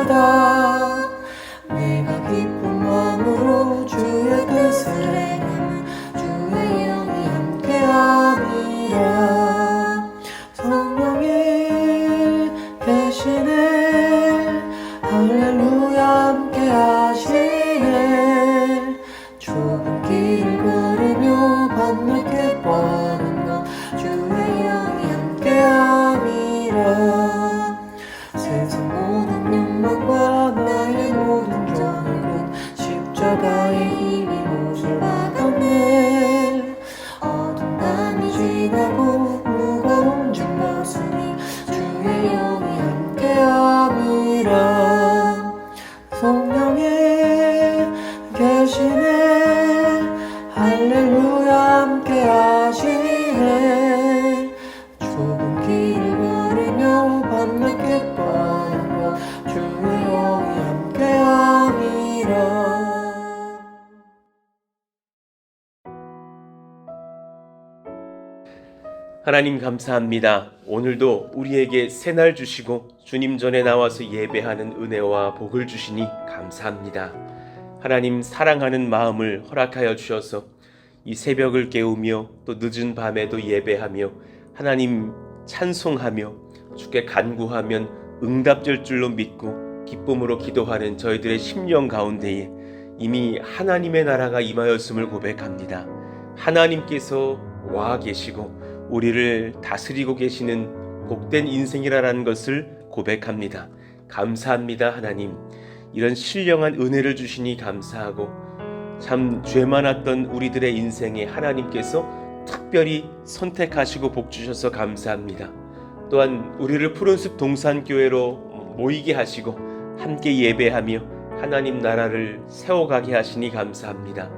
때마다 내가 기쁜 마음으로 주의 뜻을 행하면 주의 영이 함께함이라. 성령이 계시네, 할렐루야 함께하시네. 좁은 길을 걸으며 밤늦게 뻔한 것 주의 영이 함께함이라. 세상 모든 욕망과 나의 모든 정욕은 십자가의 힘이 못을 박았네. 어두운 밤이 지나고 무거운 짐 벗으니 주의 영이 함께함이라. 성령이 계시네, 할렐루야 함께하시네. 좁은 길을 걸으며 밤늦게 뻔한 것 주의 영이 함께함이라. 하나님 감사합니다. 오늘도 우리에게 새날 주시고 주님 전에 나와서 예배하는 은혜와 복을 주시니 감사합니다. 하나님 사랑하는 마음을 허락하여 주셔서 이 새벽을 깨우며 또 늦은 밤에도 예배하며 하나님 찬송하며 주께 간구하면 응답될 줄로 믿고 기쁨으로 기도하는 저희들의 심령 가운데에 이미 하나님의 나라가 임하였음을 고백합니다. 하나님께서 와 계시고 우리를 다스리고 계시는 복된 인생이라는 것을 고백합니다. 감사합니다. 하나님, 이런 신령한 은혜를 주시니 감사하고 참 죄 많았던 우리들의 인생에 하나님께서 특별히 선택하시고 복 주셔서 감사합니다. 또한 우리를 푸른숲 동산교회로 모이게 하시고 함께 예배하며 하나님 나라를 세워가게 하시니 감사합니다.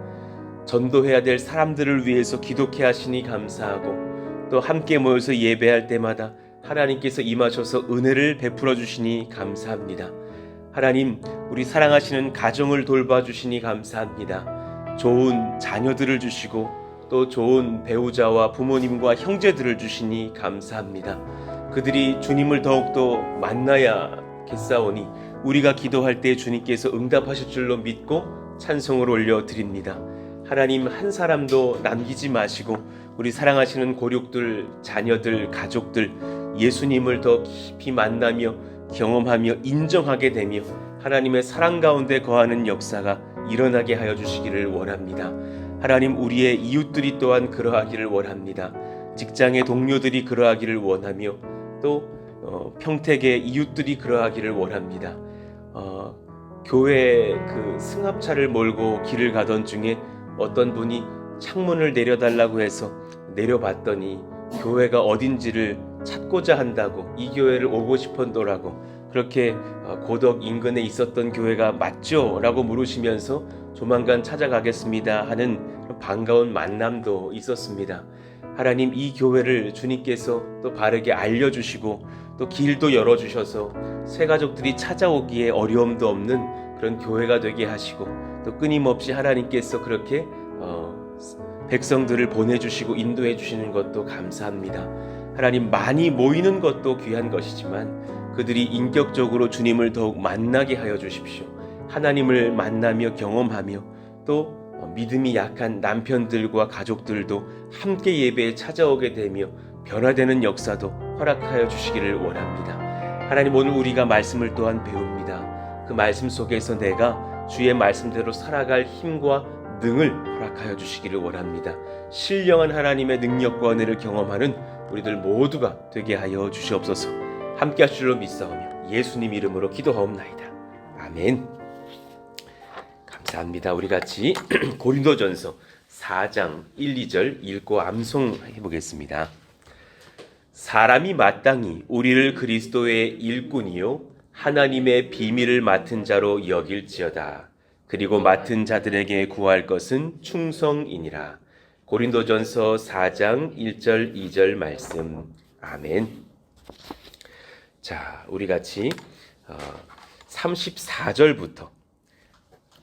전도해야 될 사람들을 위해서 기도케 하시니 감사하고 또 함께 모여서 예배할 때마다 하나님께서 임하셔서 은혜를 베풀어 주시니 감사합니다. 하나님, 우리 사랑하시는 가정을 돌봐주시니 감사합니다. 좋은 자녀들을 주시고 또 좋은 배우자와 부모님과 형제들을 주시니 감사합니다. 그들이 주님을 더욱더 만나야겠사오니 우리가 기도할 때 주님께서 응답하실 줄로 믿고 찬송을 올려드립니다. 하나님, 한 사람도 남기지 마시고 우리 사랑하시는 고륙들, 자녀들, 가족들 예수님을 더 깊이 만나며 경험하며 인정하게 되며 하나님의 사랑 가운데 거하는 역사가 일어나게 하여 주시기를 원합니다. 하나님, 우리의 이웃들이 또한 그러하기를 원합니다. 직장의 동료들이 그러하기를 원하며 또 평택의 이웃들이 그러하기를 원합니다. 교회 그 승합차를 몰고 길을 가던 중에 어떤 분이 창문을 내려달라고 해서 내려봤더니 교회가 어딘지를 찾고자 한다고 이 교회를 오고 싶었더라고. 그렇게 고덕 인근에 있었던 교회가 맞죠? 라고 물으시면서 조만간 찾아가겠습니다 하는 반가운 만남도 있었습니다. 하나님, 이 교회를 주님께서 또 바르게 알려주시고 또 길도 열어주셔서 새 가족들이 찾아오기에 어려움도 없는 그런 교회가 되게 하시고 또 끊임없이 하나님께서 그렇게 백성들을 보내주시고 인도해 주시는 것도 감사합니다. 하나님, 많이 모이는 것도 귀한 것이지만 그들이 인격적으로 주님을 더욱 만나게 하여 주십시오. 하나님을 만나며 경험하며 또 믿음이 약한 남편들과 가족들도 함께 예배에 찾아오게 되며 변화되는 역사도 허락하여 주시기를 원합니다. 하나님, 오늘 우리가 말씀을 또한 배웁니다. 그 말씀 속에서 내가 주의 말씀대로 살아갈 힘과 능을 허락하여 주시기를 원합니다. 신령한 하나님의 능력과 은혜를 경험하는 우리들 모두가 되게 하여 주시옵소서. 함께 하실 줄로 믿사오며 예수님 이름으로 기도하옵나이다. 아멘. 감사합니다. 우리 같이 고린도전서 4장 1, 2절 읽고 암송해 보겠습니다. 사람이 마땅히 우리를 그리스도의 일꾼이요 하나님의 비밀을 맡은 자로 여길지어다. 그리고 맡은 자들에게 구할 것은 충성이니라. 고린도전서 4장 1절 2절 말씀. 아멘. 자, 우리 같이 34절부터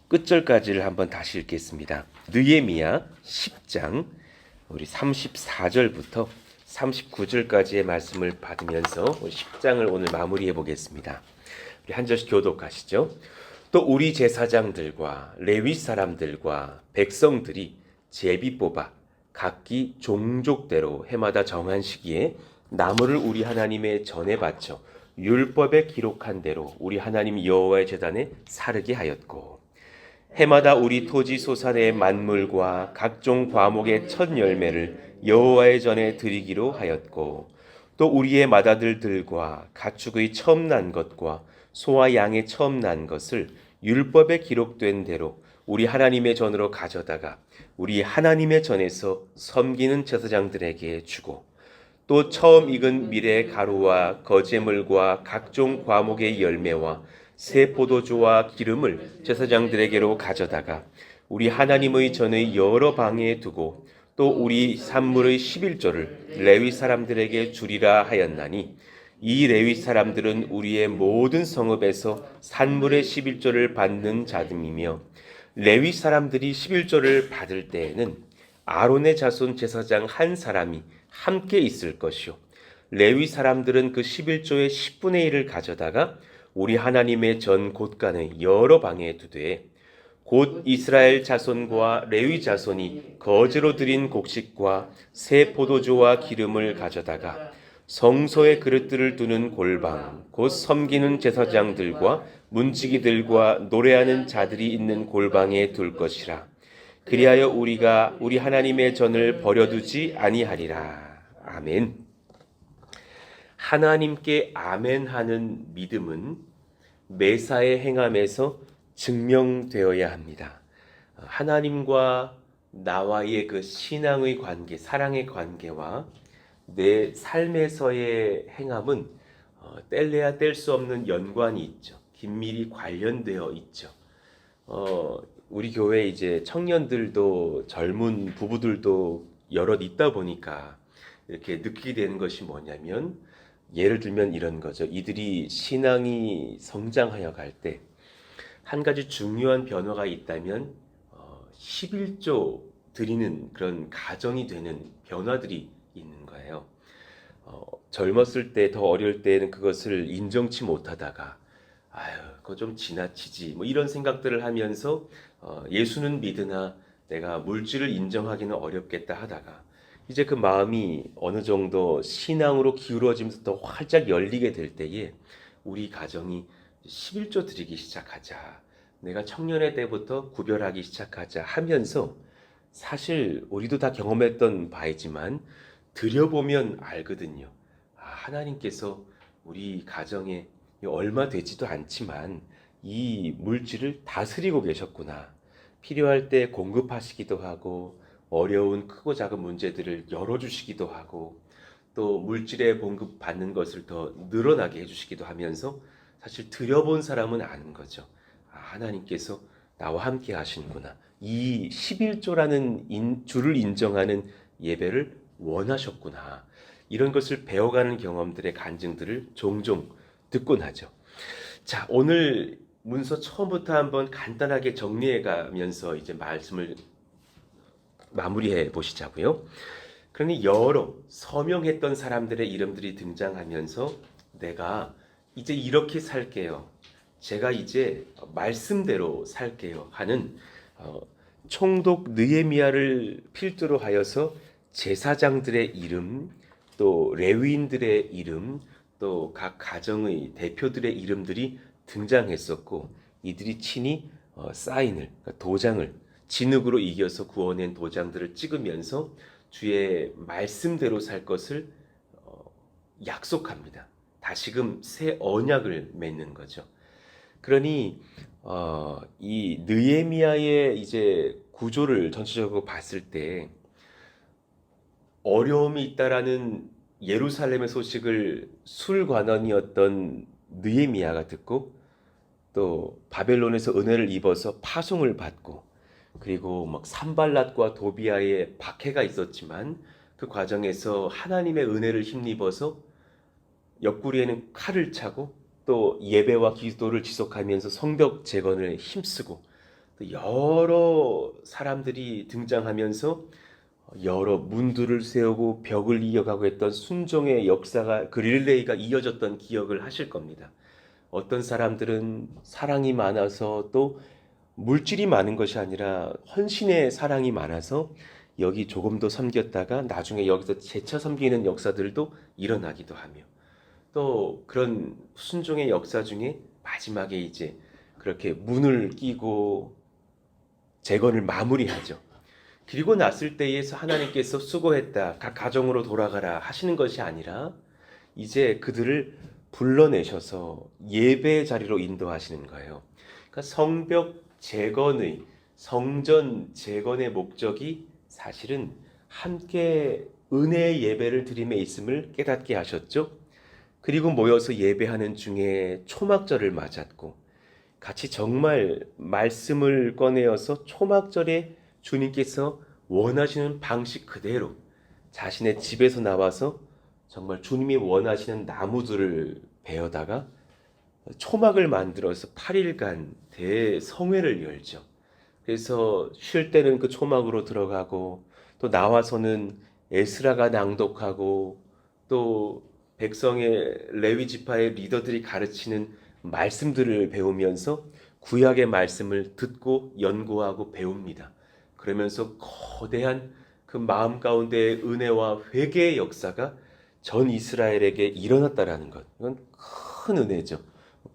끝절까지를 한번 다시 읽겠습니다. 느헤미야 10장 우리 34절부터 39절까지의 말씀을 받으면서 10장을 오늘 마무리해 보겠습니다. 우리 한 절씩 교독하시죠. 또 우리 제사장들과 레위 사람들과 백성들이 제비 뽑아 각기 종족대로 해마다 정한 시기에 나무를 우리 하나님의 전에 바쳐 율법에 기록한 대로 우리 하나님 여호와의 제단에 사르게 하였고, 해마다 우리 토지 소산의 만물과 각종 과목의 첫 열매를 여호와의 전에 드리기로 하였고, 또 우리의 맏아들들과 가축의 처음 난 것과 소와 양의 처음 난 것을 율법에 기록된 대로 우리 하나님의 전으로 가져다가 우리 하나님의 전에서 섬기는 제사장들에게 주고, 또 처음 익은 밀의 가루와 거제물과 각종 과목의 열매와 새 포도주와 기름을 제사장들에게로 가져다가 우리 하나님의 전의 여러 방에 두고, 또 우리 산물의 11조를 레위 사람들에게 주리라 하였나니, 이 레위 사람들은 우리의 모든 성읍에서 산물의 11조를 받는 자들이며, 레위 사람들이 11조를 받을 때에는 아론의 자손 제사장 한 사람이 함께 있을 것이요, 레위 사람들은 그 11조의 10분의 1을 가져다가 우리 하나님의 전 곳간의 여러 방에 두되, 곧 이스라엘 자손과 레위 자손이 거제로 드린 곡식과 새 포도주와 기름을 가져다가 성소의 그릇들을 두는 골방, 곧 섬기는 제사장들과 문지기들과 노래하는 자들이 있는 골방에 둘 것이라. 그리하여 우리가 우리 하나님의 전을 버려두지 아니하리라. 아멘. 하나님께 아멘하는 믿음은 매사에 행함에서 증명되어야 합니다. 하나님과 나와의 그 신앙의 관계, 사랑의 관계와 내 삶에서의 행함은 뗄래야 뗄 수 없는 연관이 있죠. 긴밀히 관련되어 있죠. 우리 교회 이제 청년들도 젊은 부부들도 여럿 있다 보니까 이렇게 느끼게 되는 것이 뭐냐면, 예를 들면 이런 거죠. 이들이 신앙이 성장하여 갈 때 한 가지 중요한 변화가 있다면 11조 드리는 그런 가정이 되는 변화들이 있는 거예요. 젊었을 때, 더 어릴 때는 그것을 인정치 못하다가 아유, 그거 좀 지나치지 뭐 이런 생각들을 하면서 예수는 믿으나 내가 물질을 인정하기는 어렵겠다 하다가, 이제 그 마음이 어느 정도 신앙으로 기울어지면서 더 활짝 열리게 될 때에 우리 가정이 11조 드리기 시작하자, 내가 청년의 때부터 구별하기 시작하자 하면서, 사실 우리도 다 경험했던 바이지만 드려보면 알거든요. 하나님께서 우리 가정에 얼마 되지도 않지만 이 물질을 다스리고 계셨구나. 필요할 때 공급하시기도 하고, 어려운 크고 작은 문제들을 열어주시기도 하고, 또 물질에 공급받는 것을 더 늘어나게 해주시기도 하면서, 사실 드려본 사람은 아는 거죠. 하나님께서 나와 함께 하시는구나. 이 11조라는 줄을 인정하는 예배를 원하셨구나. 이런 것을 배워가는 경험들의 간증들을 종종 듣곤 하죠. 자, 오늘 문서 처음부터 한번 간단하게 정리해 가면서 이제 말씀을 마무리해 보시자고요. 그러니 여러 서명했던 사람들의 이름들이 등장하면서 내가 이제 이렇게 살게요, 제가 이제 말씀대로 살게요 하는 총독 느헤미야를 필두로 하여서 제사장들의 이름, 또 레위인들의 이름, 또 각 가정의 대표들의 이름들이 등장했었고, 이들이 친히 사인을, 그러니까 도장을 진흙으로 이겨서 구워낸 도장들을 찍으면서 주의 말씀대로 살 것을 약속합니다. 다시금 새 언약을 맺는 거죠. 그러니 이 느헤미야의 이제 구조를 전체적으로 봤을 때 어려움이 있다라는 예루살렘의 소식을 술관원이었던 느헤미야가 듣고, 또 바벨론에서 은혜를 입어서 파송을 받고, 그리고 막 산발랏과 도비아의 박해가 있었지만 그 과정에서 하나님의 은혜를 힘입어서 옆구리에는 칼을 차고, 또 예배와 기도를 지속하면서 성벽 재건을 힘쓰고, 또 여러 사람들이 등장하면서 여러 문들을 세우고 벽을 이어가고 했던 순종의 역사가, 그 릴레이가 이어졌던 기억을 하실 겁니다. 어떤 사람들은 사랑이 많아서 또 물질이 많은 것이 아니라 헌신의 사랑이 많아서 여기 조금 더 섬겼다가 나중에 여기서 재차 섬기는 역사들도 일어나기도 하며, 또 그런 순종의 역사 중에 마지막에 이제 그렇게 문을 끼고 재건을 마무리하죠. 그리고 났을 때에서 하나님께서 수고했다, 각 가정으로 돌아가라 하시는 것이 아니라 이제 그들을 불러내셔서 예배 자리로 인도하시는 거예요. 그러니까 성벽 재건의, 성전 재건의 목적이 사실은 함께 은혜의 예배를 드림에 있음을 깨닫게 하셨죠. 그리고 모여서 예배하는 중에 초막절을 맞았고, 같이 정말 말씀을 꺼내어서 초막절에 주님께서 원하시는 방식 그대로 자신의 집에서 나와서 정말 주님이 원하시는 나무들을 베어다가 초막을 만들어서 8일간 대성회를 열죠. 그래서 쉴 때는 그 초막으로 들어가고, 또 나와서는 에스라가 낭독하고, 또 백성의 레위 지파의 리더들이 가르치는 말씀들을 배우면서 구약의 말씀을 듣고 연구하고 배웁니다. 그러면서 거대한 그 마음 가운데의 은혜와 회개의 역사가 전 이스라엘에게 일어났다라는 것, 이건 큰 은혜죠.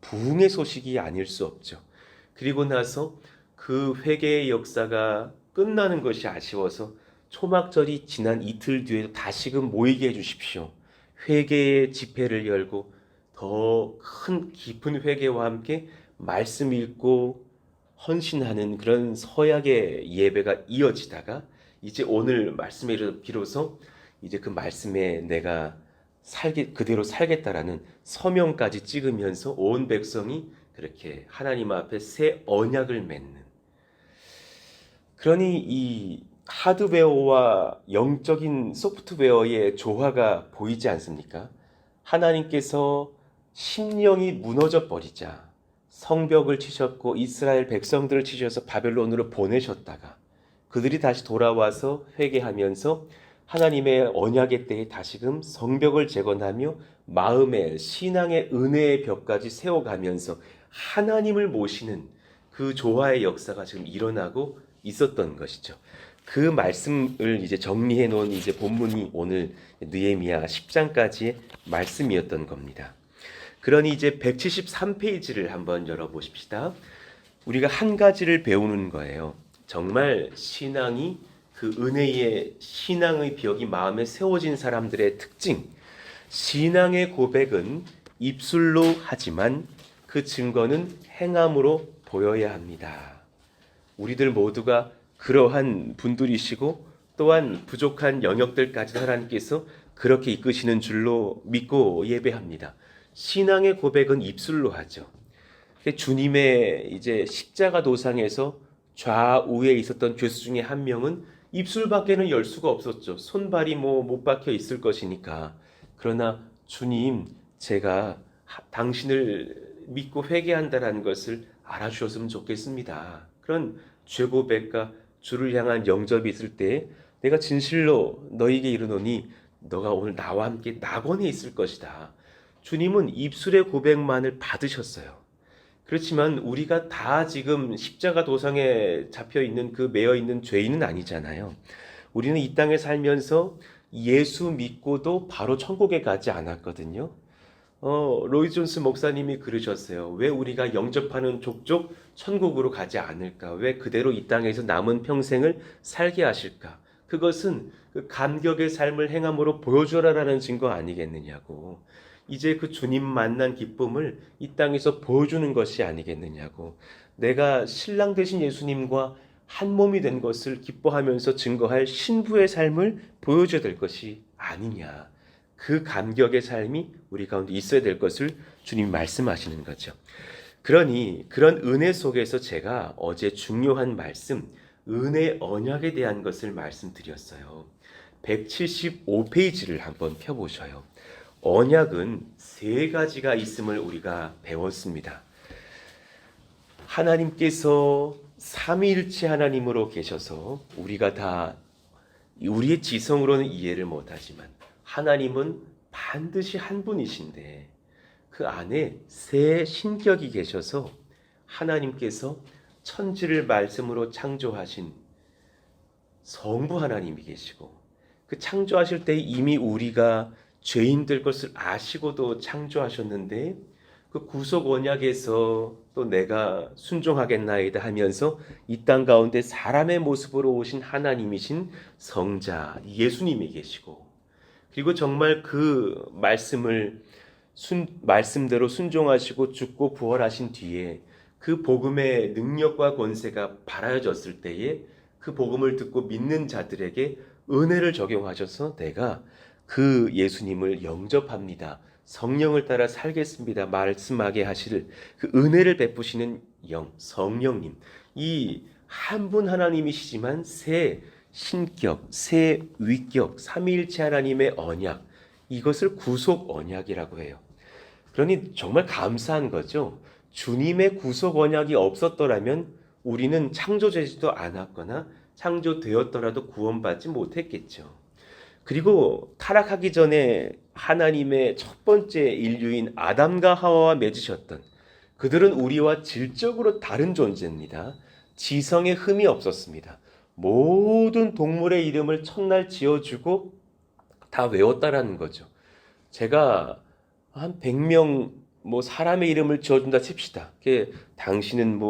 부흥의 소식이 아닐 수 없죠. 그리고 나서 그 회개의 역사가 끝나는 것이 아쉬워서 초막절이 지난 이틀 뒤에 다시금 모이게 해주십시오. 회개의 집회를 열고 더 큰 깊은 회개와 함께 말씀 읽고 헌신하는 그런 서약의 예배가 이어지다가 이제 오늘 말씀에 비로소 이제 그 말씀에 내가 그대로 살겠다라는 서명까지 찍으면서 온 백성이 그렇게 하나님 앞에 새 언약을 맺는, 그러니 이 하드웨어와 영적인 소프트웨어의 조화가 보이지 않습니까? 하나님께서 심령이 무너져 버리자 성벽을 치셨고 이스라엘 백성들을 치셔서 바벨론으로 보내셨다가 그들이 다시 돌아와서 회개하면서 하나님의 언약의 때에 다시금 성벽을 재건하며 마음의 신앙의 은혜의 벽까지 세워가면서 하나님을 모시는 그 조화의 역사가 지금 일어나고 있었던 것이죠. 그 말씀을 이제 정리해 놓은 이제 본문이 오늘 느헤미야 10장까지의 말씀이었던 겁니다. 그러니 이제 173페이지를 한번 열어보십시다. 우리가 한 가지를 배우는 거예요. 정말 신앙이 그 은혜의 신앙의 벽이 마음에 세워진 사람들의 특징, 신앙의 고백은 입술로 하지만 그 증거는 행함으로 보여야 합니다. 우리들 모두가 그러한 분들이시고 또한 부족한 영역들까지 하나님께서 그렇게 이끄시는 줄로 믿고 예배합니다. 신앙의 고백은 입술로 하죠. 주님의 이제 십자가 도상에서 좌우에 있었던 죄수 중에 한 명은 입술밖에는 열 수가 없었죠. 손발이 못 박혀 있을 것이니까. 그러나 주님, 제가 당신을 믿고 회개한다라는 것을 알아주셨으면 좋겠습니다. 그런 죄 고백과 주를 향한 영접이 있을 때 내가 진실로 너희에게 이르노니 너가 오늘 나와 함께 낙원에 있을 것이다. 주님은 입술의 고백만을 받으셨어요. 그렇지만 우리가 다 지금 십자가 도상에 잡혀 있는 그 매여 있는 죄인은 아니잖아요. 우리는 이 땅에 살면서 예수 믿고도 바로 천국에 가지 않았거든요. 로이 존스 목사님이 그러셨어요. 왜 우리가 영접하는 족족 천국으로 가지 않을까? 왜 그대로 이 땅에서 남은 평생을 살게 하실까? 그것은 그 감격의 삶을 행함으로 보여주라라는 증거 아니겠느냐고. 이제 그 주님 만난 기쁨을 이 땅에서 보여주는 것이 아니겠느냐고. 내가 신랑 되신 예수님과 한 몸이 된 것을 기뻐하면서 증거할 신부의 삶을 보여줘야 될 것이 아니냐. 그 감격의 삶이 우리 가운데 있어야 될 것을 주님이 말씀하시는 거죠. 그러니 그런 은혜 속에서 제가 어제 중요한 말씀, 은혜 언약에 대한 것을 말씀드렸어요. 175페이지를 한번 펴보셔요. 언약은 세 가지가 있음을 우리가 배웠습니다. 하나님께서 삼위일체 하나님으로 계셔서 우리가 다 우리의 지성으로는 이해를 못하지만 하나님은 반드시 한 분이신데 그 안에 새 신격이 계셔서 하나님께서 천지를 말씀으로 창조하신 성부 하나님이 계시고, 그 창조하실 때 이미 우리가 죄인될 것을 아시고도 창조하셨는데, 그 구속 언약에서 또 내가 순종하겠나이다 하면서 이 땅 가운데 사람의 모습으로 오신 하나님이신 성자 예수님이 계시고, 그리고 정말 그 말씀대로 순종하시고 죽고 부활하신 뒤에 그 복음의 능력과 권세가 발하여졌을 때에 그 복음을 듣고 믿는 자들에게 은혜를 적용하셔서 내가 그 예수님을 영접합니다, 성령을 따라 살겠습니다 말씀하게 하실 그 은혜를 베푸시는 영, 성령님, 이 한 분 하나님이시지만 새 신격, 새 위격, 삼위일체 하나님의 언약, 이것을 구속 언약이라고 해요. 그러니 정말 감사한 거죠. 주님의 구속 언약이 없었더라면 우리는 창조되지도 않았거나 창조되었더라도 구원받지 못했겠죠. 그리고 타락하기 전에 하나님의 첫 번째 인류인 아담과 하와와 맺으셨던, 그들은 우리와 질적으로 다른 존재입니다. 지성에 흠이 없었습니다. 모든 동물의 이름을 첫날 지어주고 다 외웠다라는 거죠. 제가 한 100명 사람의 이름을 지어준다 칩시다. 당신은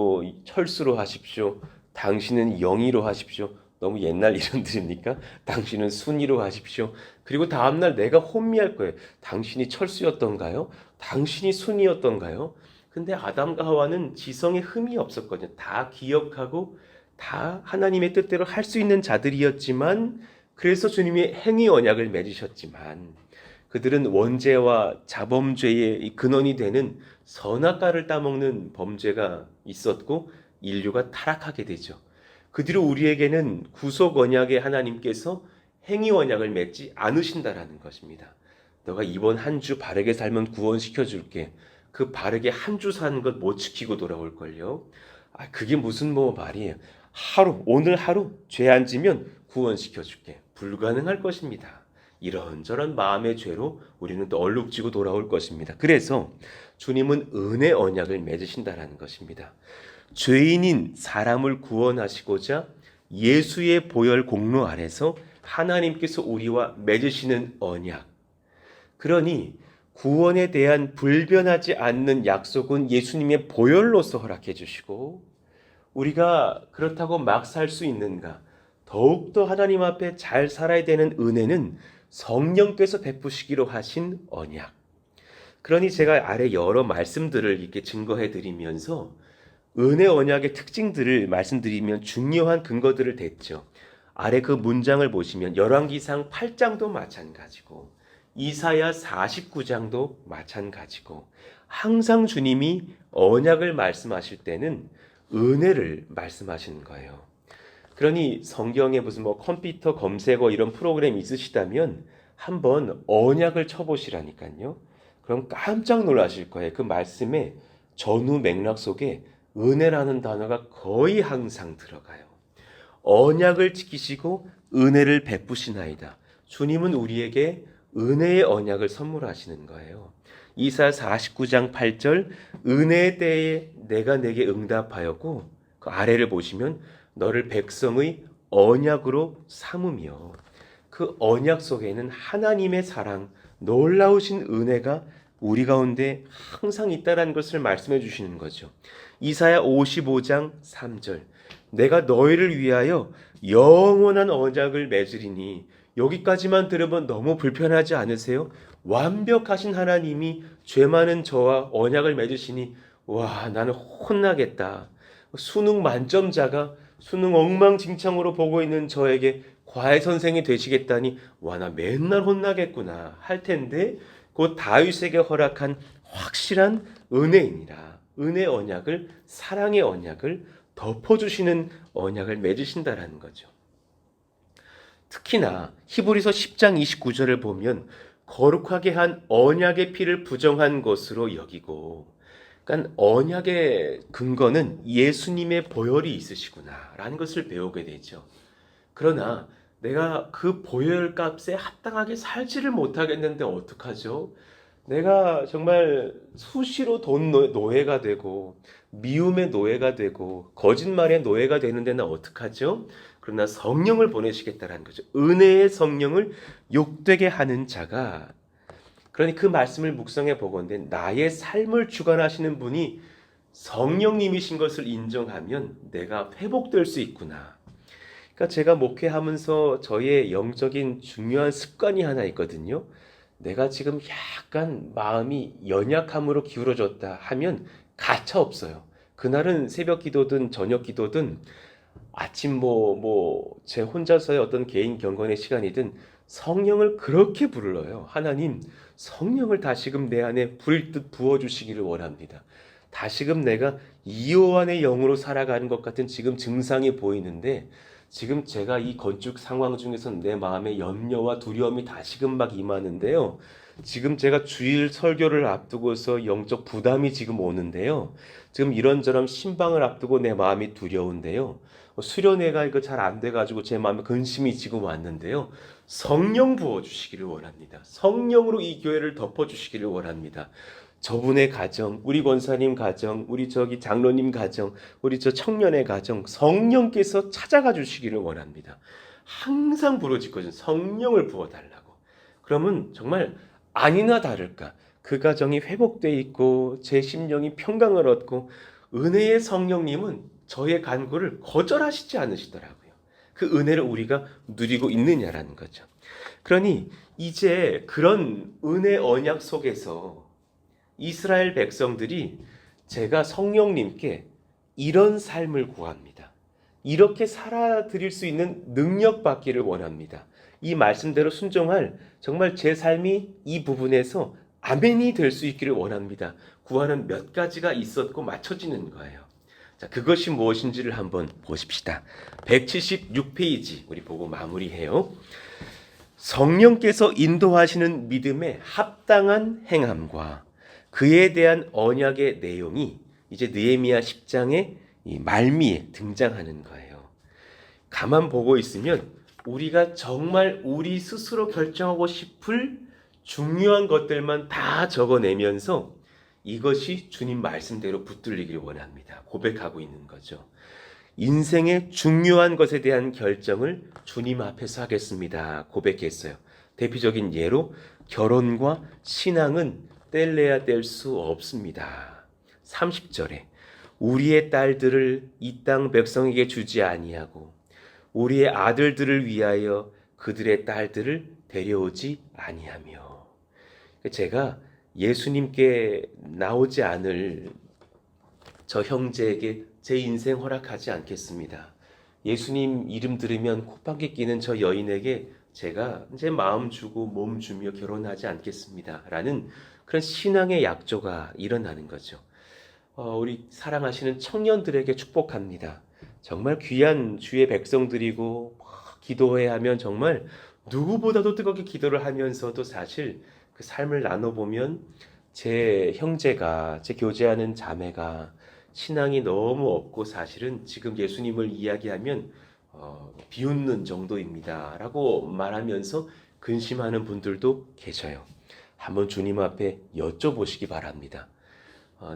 철수로 하십시오. 당신은 영희로 하십시오. 너무 옛날 이름들입니까? 당신은 순이로 하십시오. 그리고 다음날 내가 혼미할 거예요. 당신이 철수였던가요? 당신이 순이었던가요? 근데 아담과 하와는 지성에 흠이 없었거든요. 다 기억하고 다 하나님의 뜻대로 할 수 있는 자들이었지만, 그래서 주님이 행위 언약을 맺으셨지만 그들은 원죄와 자범죄의 근원이 되는 선악과를 따먹는 범죄가 있었고 인류가 타락하게 되죠. 그 뒤로 우리에게는 구속 언약의 하나님께서 행위 언약을 맺지 않으신다라는 것입니다. 너가 이번 한 주 바르게 살면 구원시켜 줄게. 그 바르게 한 주 사는 것 못 지키고 돌아올 걸요. 그게 무슨 말이에요. 오늘 하루 죄 안 지면 구원시켜 줄게. 불가능할 것입니다. 이런저런 마음의 죄로 우리는 또 얼룩지고 돌아올 것입니다. 그래서 주님은 은혜 언약을 맺으신다라는 것입니다. 죄인인 사람을 구원하시고자 예수의 보혈 공로 아래서 하나님께서 우리와 맺으시는 언약. 그러니 구원에 대한 불변하지 않는 약속은 예수님의 보혈로서 허락해 주시고, 우리가 그렇다고 막 살 수 있는가? 더욱더 하나님 앞에 잘 살아야 되는 은혜는 성령께서 베푸시기로 하신 언약. 그러니 제가 아래 여러 말씀들을 이렇게 증거해 드리면서 은혜 언약의 특징들을 말씀드리면 중요한 근거들을 댔죠. 아래 그 문장을 보시면 열왕기상 8장도 마찬가지고 이사야 49장도 마찬가지고, 항상 주님이 언약을 말씀하실 때는 은혜를 말씀하시는 거예요. 그러니 성경에 무슨 컴퓨터 검색어 이런 프로그램이 있으시다면 한번 언약을 쳐보시라니까요. 그럼 깜짝 놀라실 거예요. 그 말씀의 전후 맥락 속에 은혜라는 단어가 거의 항상 들어가요. 언약을 지키시고 은혜를 베푸시나이다. 주님은 우리에게 은혜의 언약을 선물하시는 거예요. 이사야 49장 8절, 은혜의 때에 내가 내게 응답하였고, 그 아래를 보시면 너를 백성의 언약으로 삼으며, 그 언약 속에는 하나님의 사랑, 놀라우신 은혜가 우리 가운데 항상 있다라는 것을 말씀해 주시는 거죠. 이사야 55장 3절, 내가 너희를 위하여 영원한 언약을 맺으리니, 여기까지만 들으면 너무 불편하지 않으세요? 완벽하신 하나님이 죄 많은 저와 언약을 맺으시니 나는 혼나겠다. 수능 만점자가 수능 엉망진창으로 보고 있는 저에게 과외 선생이 되시겠다니 나 맨날 혼나겠구나 할 텐데, 곧 다윗에게 허락한 확실한 은혜입니다. 은혜 언약을, 사랑의 언약을 덮어주시는 언약을 맺으신다라는 거죠. 특히나 히브리서 10장 29절을 보면 거룩하게 한 언약의 피를 부정한 것으로 여기고, 그러니까 언약의 근거는 예수님의 보혈이 있으시구나라는 것을 배우게 되죠. 그러나 내가 그 보혈 값에 합당하게 살지를 못하겠는데 어떡하죠? 내가 정말 수시로 돈 노예가 되고 미움의 노예가 되고 거짓말의 노예가 되는 데는 어떡하죠? 그러나 성령을 보내시겠다라는 거죠. 은혜의 성령을 욕되게 하는 자가, 그러니 그 말씀을 묵상해 보건대 나의 삶을 주관하시는 분이 성령님이신 것을 인정하면 내가 회복될 수 있구나. 그러니까 제가 목회하면서 저의 영적인 중요한 습관이 하나 있거든요. 내가 지금 약간 마음이 연약함으로 기울어졌다 하면 가차 없어요. 그날은 새벽 기도든 저녁 기도든 아침 제 혼자서의 어떤 개인 경건의 시간이든 성령을 그렇게 불러요. 하나님, 성령을 다시금 내 안에 불일 듯 부어주시기를 원합니다. 다시금 내가 이요한의 영으로 살아가는 것 같은 지금 증상이 보이는데, 지금 제가 이 건축 상황 중에서 내 마음에 염려와 두려움이 다시금 막 임하는데요. 지금 제가 주일 설교를 앞두고서 영적 부담이 지금 오는데요. 지금 이런저런 신방을 앞두고 내 마음이 두려운데요. 수련회가 이거 잘 안 돼가지고 제 마음에 근심이 지금 왔는데요. 성령 부어주시기를 원합니다. 성령으로 이 교회를 덮어주시기를 원합니다. 저분의 가정, 우리 권사님 가정, 우리 저기 장로님 가정, 우리 저 청년의 가정, 성령께서 찾아가 주시기를 원합니다. 항상 부르짖거든 성령을 부어달라고. 그러면 정말 아니나 다를까 그 가정이 회복돼 있고 제 심령이 평강을 얻고, 은혜의 성령님은 저의 간구를 거절하시지 않으시더라고요. 그 은혜를 우리가 누리고 있느냐라는 거죠. 그러니 이제 그런 은혜 언약 속에서 이스라엘 백성들이 제가 성령님께 이런 삶을 구합니다. 이렇게 살아드릴 수 있는 능력 받기를 원합니다. 이 말씀대로 순종할 정말 제 삶이 이 부분에서 아멘이 될 수 있기를 원합니다. 구하는 몇 가지가 있었고 맞춰지는 거예요. 자, 그것이 무엇인지를 한번 보십시다. 176페이지 우리 보고 마무리해요. 성령께서 인도하시는 믿음에 합당한 행함과 그에 대한 언약의 내용이 이제 느헤미야 10장의 이 말미에 등장하는 거예요. 가만 보고 있으면 우리가 정말 우리 스스로 결정하고 싶을 중요한 것들만 다 적어내면서 이것이 주님 말씀대로 붙들리기를 원합니다. 고백하고 있는 거죠. 인생의 중요한 것에 대한 결정을 주님 앞에서 하겠습니다. 고백했어요. 대표적인 예로 결혼과 신앙은 뗄래야 뗄 수 없습니다. 30절에 우리의 딸들을 이 땅 백성에게 주지 아니하고 우리의 아들들을 위하여 그들의 딸들을 데려오지 아니하며. 제가 예수님께 나오지 않을 저 형제에게 제 인생 허락하지 않겠습니다. 예수님 이름 들으면 콧방귀 끼는 저 여인에게 제가 이제 마음 주고 몸 주며 결혼하지 않겠습니다. 라는 그런 신앙의 약조가 일어나는 거죠. 우리 사랑하시는 청년들에게 축복합니다. 정말 귀한 주의 백성들이고 기도해야 하면 정말 누구보다도 뜨겁게 기도를 하면서도 사실 그 삶을 나눠보면 제 형제가, 제 교제하는 자매가 신앙이 너무 없고 사실은 지금 예수님을 이야기하면 비웃는 정도입니다 라고 말하면서 근심하는 분들도 계셔요. 한번 주님 앞에 여쭤보시기 바랍니다.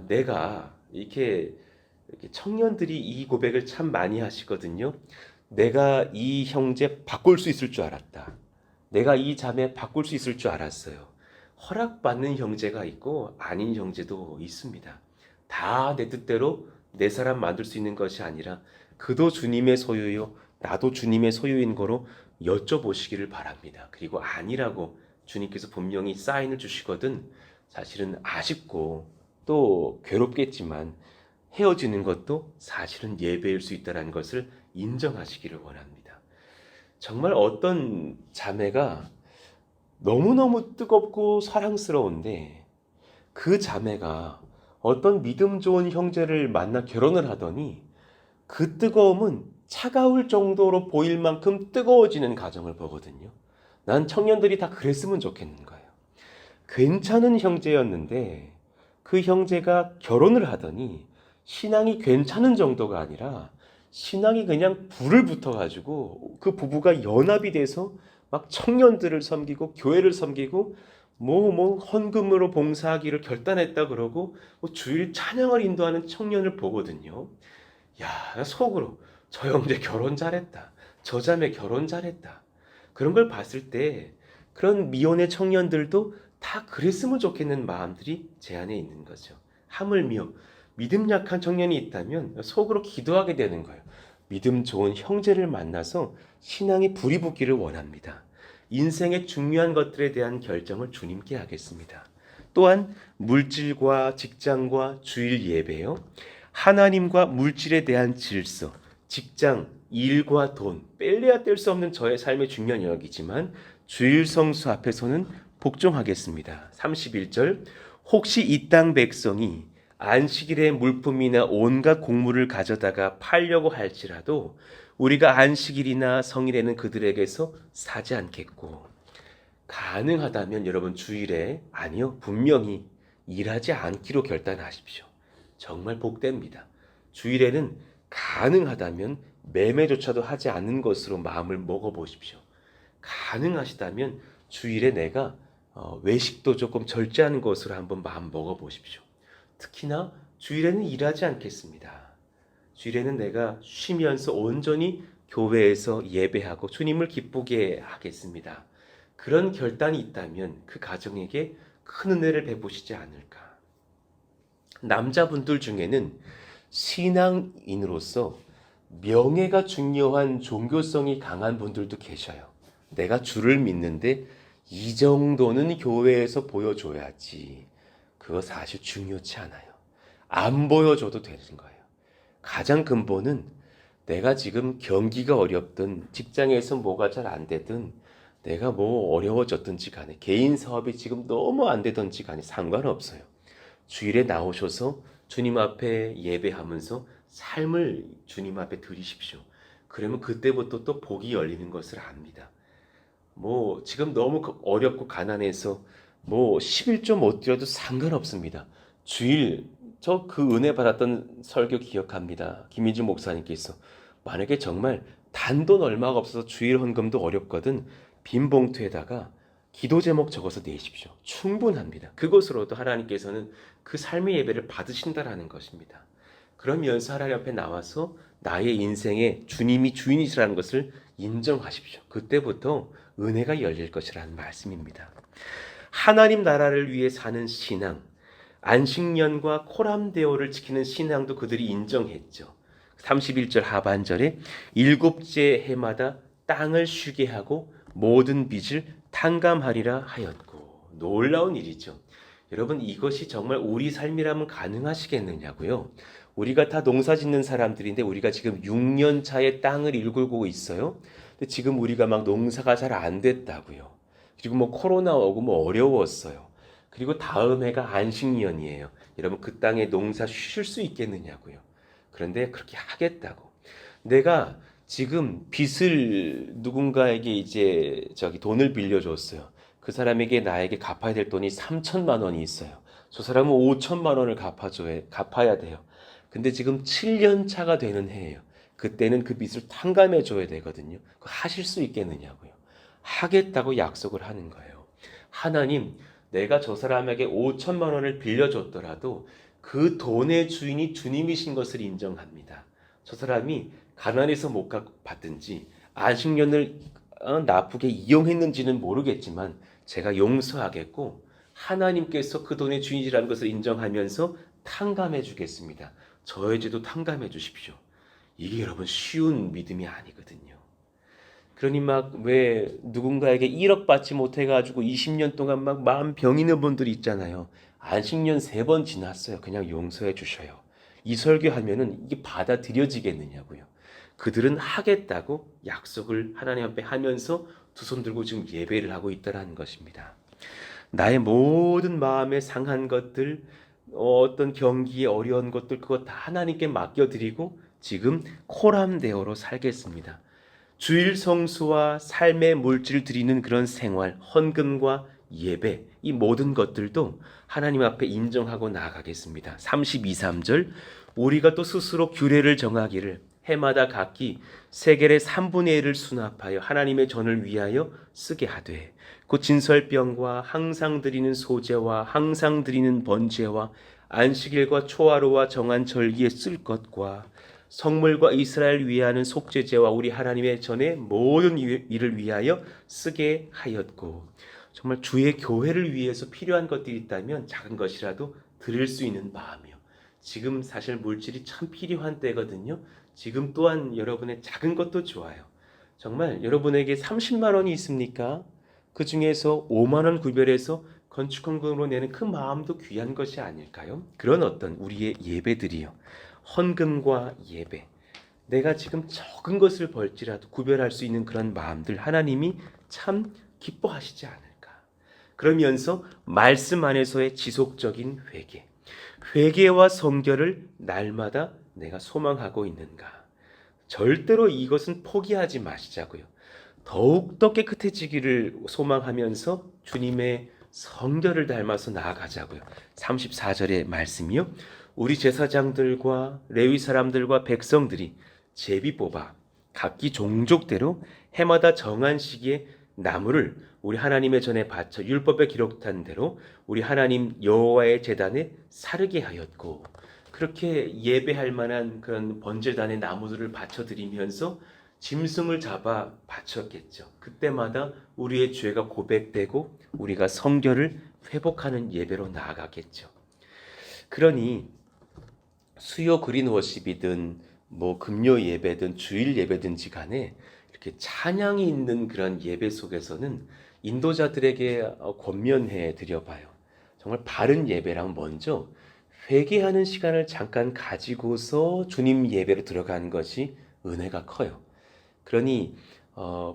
내가 이렇게 청년들이 이 고백을 참 많이 하시거든요. 내가 이 형제 바꿀 수 있을 줄 알았다. 내가 이 자매 바꿀 수 있을 줄 알았어요. 허락받는 형제가 있고 아닌 형제도 있습니다. 다 내 뜻대로 내 사람 만들 수 있는 것이 아니라 그도 주님의 소유요 나도 주님의 소유인 거로 여쭤보시기를 바랍니다. 그리고 아니라고 주님께서 분명히 사인을 주시거든 사실은 아쉽고 또 괴롭겠지만 헤어지는 것도 사실은 예배일 수 있다는 것을 인정하시기를 원합니다. 정말 어떤 자매가 너무너무 뜨겁고 사랑스러운데 그 자매가 어떤 믿음 좋은 형제를 만나 결혼을 하더니 그 뜨거움은 차가울 정도로 보일 만큼 뜨거워지는 가정을 보거든요. 난 청년들이 다 그랬으면 좋겠는 거예요. 괜찮은 형제였는데 그 형제가 결혼을 하더니 신앙이 괜찮은 정도가 아니라 신앙이 그냥 불을 붙어가지고 그 부부가 연합이 돼서 막 청년들을 섬기고 교회를 섬기고 뭐 헌금으로 봉사하기를 결단했다 그러고 뭐 주일 찬양을 인도하는 청년을 보거든요. 야, 속으로 저 형제 결혼 잘했다. 저 자매 결혼 잘했다. 그런 걸 봤을 때 그런 미혼의 청년들도 다 그랬으면 좋겠는 마음들이 제 안에 있는 거죠. 하물며 믿음 약한 청년이 있다면 속으로 기도하게 되는 거예요. 믿음 좋은 형제를 만나서 신앙에 불이 붙기를 원합니다. 인생의 중요한 것들에 대한 결정을 주님께 하겠습니다. 또한 물질과 직장과 주일 예배요. 하나님과 물질에 대한 질서, 직장, 일과 돈, 뺄래야 뗄 수 없는 저의 삶의 중요한 영역이지만 주일 성수 앞에서는 복종하겠습니다. 31절 혹시 이 땅 백성이 안식일에 물품이나 온갖 곡물을 가져다가 팔려고 할지라도 우리가 안식일이나 성일에는 그들에게서 사지 않겠고 가능하다면 여러분 주일에 아니요 분명히 일하지 않기로 결단하십시오. 정말 복됩니다. 주일에는 가능하다면 매매조차도 하지 않는 것으로 마음을 먹어보십시오. 가능하시다면 주일에 내가 외식도 조금 절제하는 것으로 한번 마음 먹어보십시오. 특히나 주일에는 일하지 않겠습니다. 주일에는 내가 쉬면서 온전히 교회에서 예배하고 주님을 기쁘게 하겠습니다. 그런 결단이 있다면 그 가정에게 큰 은혜를 베푸시지 않을까. 남자분들 중에는 신앙인으로서 명예가 중요한 종교성이 강한 분들도 계셔요. 내가 주를 믿는데 이 정도는 교회에서 보여줘야지. 그거 사실 중요치 않아요. 안 보여줘도 되는 거예요. 가장 근본은 내가 지금 경기가 어렵든 직장에서 뭐가 잘 안 되든 내가 뭐 어려워졌든지 간에 개인 사업이 지금 너무 안 되든지 간에 상관없어요. 주일에 나오셔서 주님 앞에 예배하면서 삶을 주님 앞에 드리십시오. 그러면 그때부터 또 복이 열리는 것을 압니다. 뭐 지금 너무 어렵고 가난해서 뭐 11조 못 드려도 상관없습니다. 주일 저 그 은혜 받았던 설교 기억합니다. 김희주 목사님께서 만약에 정말 단돈 얼마가 없어서 주일 헌금도 어렵거든 빈 봉투에다가 기도 제목 적어서 내십시오. 충분합니다. 그것으로도 하나님께서는 그 삶의 예배를 받으신다라는 것입니다. 그러면서 하나님 앞에 나와서 나의 인생에 주님이 주인이시라는 것을 인정하십시오. 그때부터 은혜가 열릴 것이라는 말씀입니다. 하나님 나라를 위해 사는 신앙, 안식년과 코람데오를 지키는 신앙도 그들이 인정했죠. 31절 하반절에 일곱째 해마다 땅을 쉬게 하고 모든 빚을 탕감하리라 하였고. 놀라운 일이죠. 여러분 이것이 정말 우리 삶이라면 가능하시겠느냐고요. 우리가 다 농사 짓는 사람들인데 우리가 지금 6년 차에 땅을 일구고 있어요. 근데 지금 우리가 막 농사가 잘 안 됐다고요. 그리고 뭐 코로나 오고 뭐 어려웠어요. 그리고 다음 해가 안식년이에요. 여러분 그 땅에 농사 쉬실 수 있겠느냐고요. 그런데 그렇게 하겠다고. 내가 지금 빚을 누군가에게 이제 돈을 빌려줬어요. 그 사람에게 나에게 갚아야 될 돈이 3천만 원이 있어요. 저 사람은 5천만 원을 갚아야 돼요. 근데 지금 7년 차가 되는 해예요. 그때는 그 빚을 탕감해 줘야 되거든요. 그거 하실 수 있겠느냐고요. 하겠다고 약속을 하는 거예요. 하나님, 내가 저 사람에게 5천만 원을 빌려줬더라도 그 돈의 주인이 주님이신 것을 인정합니다. 저 사람이 가난해서 못 갚았든지 안식년을 나쁘게 이용했는지는 모르겠지만 제가 용서하겠고 하나님께서 그 돈의 주인이라는 것을 인정하면서 탕감해 주겠습니다. 저의 죄도 탕감해 주십시오. 이게 여러분 쉬운 믿음이 아니거든요. 그러니 막 왜 누군가에게 1억 받지 못해가지고 20년 동안 막 마음 병 있는 분들이 있잖아요. 안식년 3번 지났어요. 그냥 용서해 주셔요. 이 설교하면은 이게 받아들여지겠느냐고요. 그들은 하겠다고 약속을 하나님 앞에 하면서 두 손 들고 지금 예배를 하고 있다는 것입니다. 나의 모든 마음에 상한 것들, 어떤 경기에 어려운 것들 그거 다 하나님께 맡겨드리고 지금 코람데오로 살겠습니다. 주일 성수와 삶의 물질 드리는 그런 생활, 헌금과 예배, 이 모든 것들도 하나님 앞에 인정하고 나아가겠습니다. 32, 3절 우리가 또 스스로 규례를 정하기를 해마다 각기 세겔의 3분의 1을 수납하여 하나님의 전을 위하여 쓰게 하되 그 진설병과 항상 드리는 소제와 항상 드리는 번제와 안식일과 초하루와 정한 절기에 쓸 것과 성물과 이스라엘 위하는 속죄제와 우리 하나님의 전에 모든 일을 위하여 쓰게 하였고, 정말 주의 교회를 위해서 필요한 것들이 있다면 작은 것이라도 드릴 수 있는 마음이요. 지금 사실 물질이 참 필요한 때거든요. 지금 또한 여러분의 작은 것도 좋아요. 정말 여러분에게 30만 원이 있습니까? 그 중에서 5만 원 구별해서 건축헌금으로 내는 그 마음도 귀한 것이 아닐까요? 그런 어떤 우리의 예배들이요. 헌금과 예배. 내가 지금 적은 것을 벌지라도 구별할 수 있는 그런 마음들 하나님이 참 기뻐하시지 않을까. 그러면서 말씀 안에서의 지속적인 회개. 회개와 성결을 날마다 내가 소망하고 있는가. 절대로 이것은 포기하지 마시자고요. 더욱더 깨끗해지기를 소망하면서 주님의 성결을 닮아서 나아가자고요. 34절의 말씀이요. 우리 제사장들과 레위 사람들과 백성들이 제비 뽑아 각기 종족대로 해마다 정한 시기에 나무를 우리 하나님의 전에 바쳐 율법에 기록한 대로 우리 하나님 여호와의 제단에 사르게 하였고, 그렇게 예배할 만한 그런 번제단의 나무들을 바쳐드리면서 짐승을 잡아 바쳤겠죠. 그때마다 우리의 죄가 고백되고 우리가 성결을 회복하는 예배로 나아가겠죠. 그러니 수요 그린 워십이든 뭐 금요 예배든 주일 예배든지 간에 이렇게 찬양이 있는 그런 예배 속에서는 인도자들에게 권면해 드려봐요. 정말 바른 예배랑 먼저 회개하는 시간을 잠깐 가지고서 주님 예배로 들어가는 것이 은혜가 커요. 그러니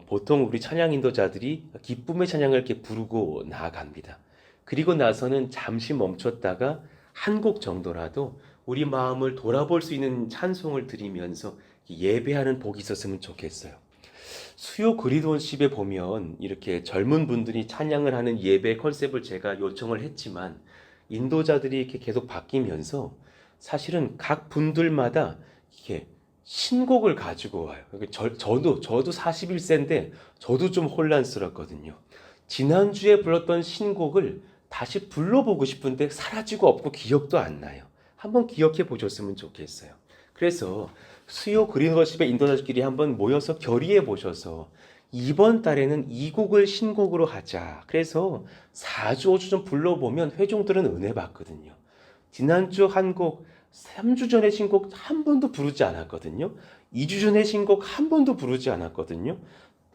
보통 우리 찬양 인도자들이 기쁨의 찬양을 이렇게 부르고 나아갑니다. 그리고 나서는 잠시 멈췄다가 한 곡 정도라도 우리 마음을 돌아볼 수 있는 찬송을 드리면서 예배하는 복이 있었으면 좋겠어요. 수요 그리스도인십에 보면 이렇게 젊은 분들이 찬양을 하는 예배 컨셉을 제가 요청을 했지만 인도자들이 이렇게 계속 바뀌면서 사실은 각 분들마다 이렇게 신곡을 가지고 와요. 저도 41세인데 저도 좀 혼란스럽거든요. 지난주에 불렀던 신곡을 다시 불러보고 싶은데 사라지고 없고 기억도 안 나요. 한번 기억해 보셨으면 좋겠어요. 그래서 수요 그린워십의 인도자들끼리 한번 모여서 결의해 보셔서 이번 달에는 이 곡을 신곡으로 하자. 그래서 4주, 5주 좀 불러보면 회중들은 은혜 받거든요. 지난주 한 곡, 3주 전에 신곡 한 번도 부르지 않았거든요. 2주 전에 신곡 한 번도 부르지 않았거든요.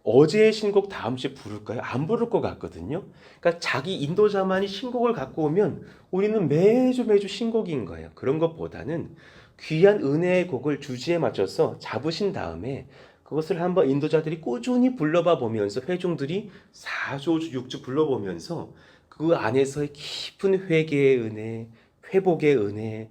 어제의 신곡 다음 주에 부를까요? 안 부를 것 같거든요. 그러니까 자기 인도자만이 신곡을 갖고 오면 우리는 매주 신곡인 거예요. 그런 것보다는 귀한 은혜의 곡을 주지에 맞춰서 잡으신 다음에 그것을 한번 인도자들이 꾸준히 불러봐 보면서 회중들이 4주, 5주, 6주 불러보면서 그 안에서의 깊은 회개의 은혜, 회복의 은혜,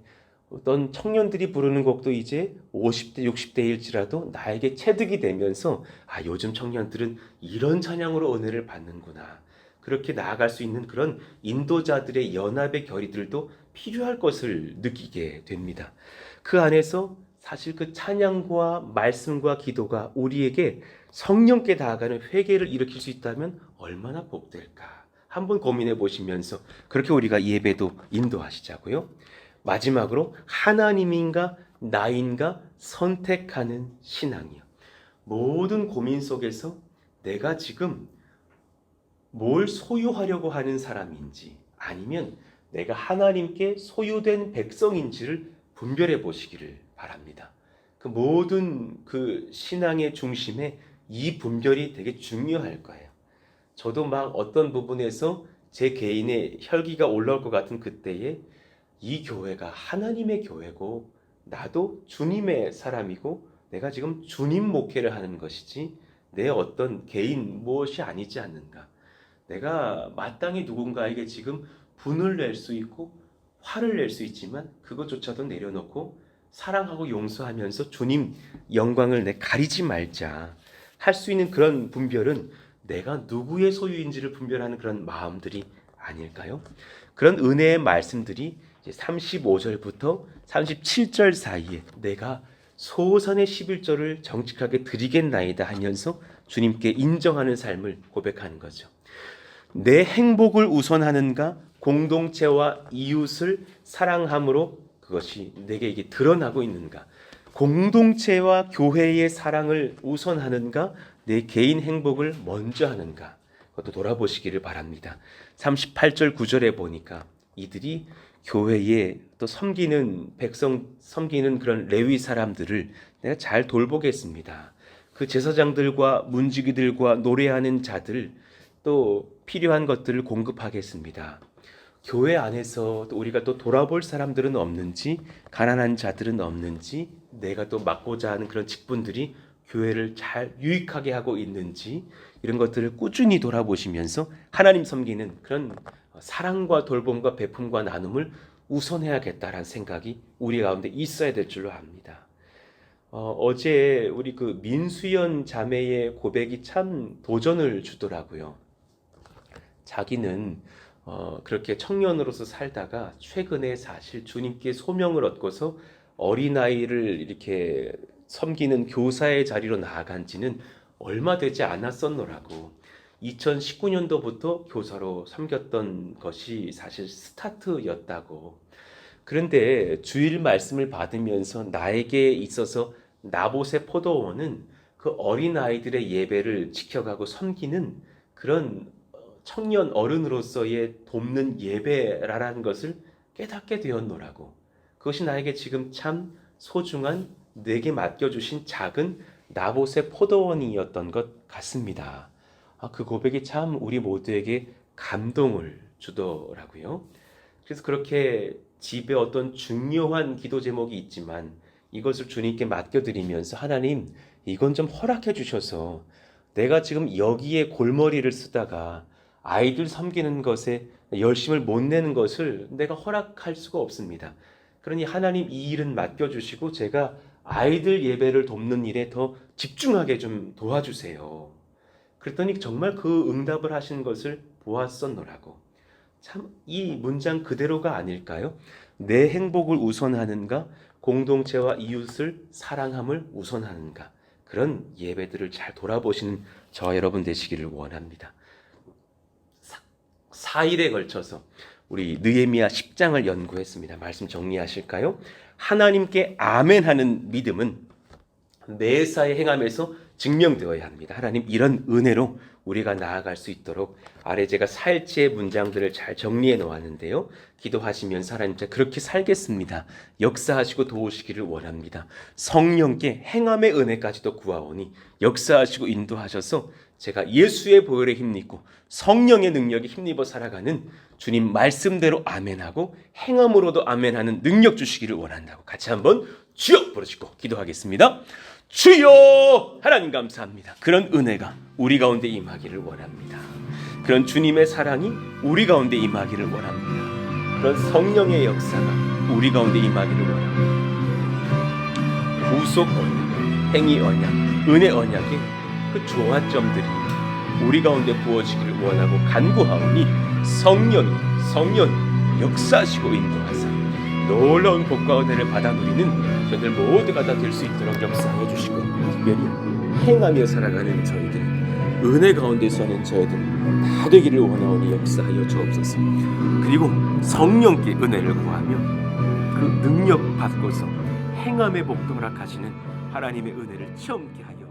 어떤 청년들이 부르는 곡도 이제 50대, 60대일지라도 나에게 체득이 되면서 요즘 청년들은 이런 찬양으로 은혜를 받는구나. 그렇게 나아갈 수 있는 그런 인도자들의 연합의 결의들도 필요할 것을 느끼게 됩니다. 그 안에서 사실 그 찬양과 말씀과 기도가 우리에게 성령께 다가가는 회개를 일으킬 수 있다면 얼마나 복될까. 한번 고민해 보시면서 그렇게 우리가 예배도 인도하시자고요. 마지막으로 하나님인가 나인가 선택하는 신앙이요. 모든 고민 속에서 내가 지금 뭘 소유하려고 하는 사람인지 아니면 내가 하나님께 소유된 백성인지를 분별해 보시기를 바랍니다. 그 모든 그 신앙의 중심에 이 분별이 되게 중요할 거예요. 저도 막 어떤 부분에서 제 개인의 혈기가 올라올 것 같은 그때에 이 교회가 하나님의 교회고 나도 주님의 사람이고 내가 지금 주님 목회를 하는 것이지 내 어떤 개인 무엇이 아니지 않는가. 내가 마땅히 누군가에게 지금 분을 낼 수 있고 화를 낼 수 있지만 그것조차도 내려놓고 사랑하고 용서하면서 주님 영광을 내 가리지 말자. 할 수 있는 그런 분별은 내가 누구의 소유인지를 분별하는 그런 마음들이 아닐까요? 그런 은혜의 말씀들이 35절부터 37절 사이에 내가 소산의 11절을 정직하게 드리겠나이다 하면서 주님께 인정하는 삶을 고백하는 거죠. 내 행복을 우선하는가? 공동체와 이웃을 사랑함으로 그것이 내게 이게 드러나고 있는가? 공동체와 교회의 사랑을 우선하는가? 내 개인 행복을 먼저 하는가? 그것도 돌아보시기를 바랍니다. 38절 9절에 보니까 이들이 교회에 또 섬기는 백성, 섬기는 그런 레위 사람들을 내가 잘 돌보겠습니다. 그 제사장들과 문지기들과 노래하는 자들 또 필요한 것들을 공급하겠습니다. 교회 안에서 또 우리가 또 돌아볼 사람들은 없는지, 가난한 자들은 없는지, 내가 또 맡고자 하는 그런 직분들이 교회를 잘 유익하게 하고 있는지, 이런 것들을 꾸준히 돌아보시면서 하나님 섬기는 그런 사랑과 돌봄과 베품과 나눔을 우선해야겠다라는 생각이 우리 가운데 있어야 될 줄로 압니다. 어제 우리 그 민수연 자매의 고백이 참 도전을 주더라고요. 자기는 그렇게 청년으로서 살다가 최근에 사실 주님께 소명을 얻고서 어린아이를 이렇게 섬기는 교사의 자리로 나아간 지는 얼마 되지 않았었노라고. 2019년도부터 교사로 섬겼던 것이 사실 스타트였다고. 그런데 주일 말씀을 받으면서 나에게 있어서 나봇의 포도원은 그 어린아이들의 예배를 지켜가고 섬기는 그런 청년 어른으로서의 돕는 예배라는 것을 깨닫게 되었노라고. 그것이 나에게 지금 참 소중한 내게 맡겨주신 작은 나봇의 포도원이었던 것 같습니다. 그 고백이 참 우리 모두에게 감동을 주더라고요. 그래서 그렇게 집에 어떤 중요한 기도 제목이 있지만 이것을 주님께 맡겨드리면서 하나님 이건 좀 허락해 주셔서 내가 지금 여기에 골머리를 쓰다가 아이들 섬기는 것에 열심을 못 내는 것을 내가 허락할 수가 없습니다. 그러니 하나님 이 일은 맡겨주시고 제가 아이들 예배를 돕는 일에 더 집중하게 좀 도와주세요. 그랬더니 정말 그 응답을 하신 것을 보았었노라고. 참 이 문장 그대로가 아닐까요? 내 행복을 우선하는가? 공동체와 이웃을 사랑함을 우선하는가? 그런 예배들을 잘 돌아보시는 저와 여러분 되시기를 원합니다. 4일에 걸쳐서 우리 느헤미야 10장을 연구했습니다. 말씀 정리하실까요? 하나님께 아멘하는 믿음은 매사에 행함에서 증명되어야 합니다. 하나님 이런 은혜로 우리가 나아갈 수 있도록 아래 제가 사일체의 문장들을 잘 정리해 놓았는데요. 기도하시면서 하나님 제가 그렇게 살겠습니다. 역사하시고 도우시기를 원합니다. 성령께 행함의 은혜까지도 구하오니 역사하시고 인도하셔서 제가 예수의 보혈에 힘입고 성령의 능력에 힘입어 살아가는 주님 말씀대로 아멘하고 행함으로도 아멘하는 능력 주시기를 원한다고 같이 한번 주여 부르시고 기도하겠습니다. 주여! 하나님 감사합니다. 그런 은혜가 우리 가운데 임하기를 원합니다. 그런 주님의 사랑이 우리 가운데 임하기를 원합니다. 그런 성령의 역사가 우리 가운데 임하기를 원합니다. 구속 언약, 행위 언약, 은혜 언약의 그 조화점들이 우리 가운데 부어지기를 원하고 간구하오니 성령이 역사하시고 인도하사 놀라운 복과 은혜를 받아 누리는 저희들 모두가 다 될 수 있도록 역사하여 주시고 특별히 행하며 살아가는 저희들 은혜 가운데 서는 저희들 다 되기를 원하오니 역사하여 주옵소서. 그리고 성령께 은혜를 구하며 그 능력 받고서 행함의 복도 허락하시는 하나님의 은혜를 체험케 하여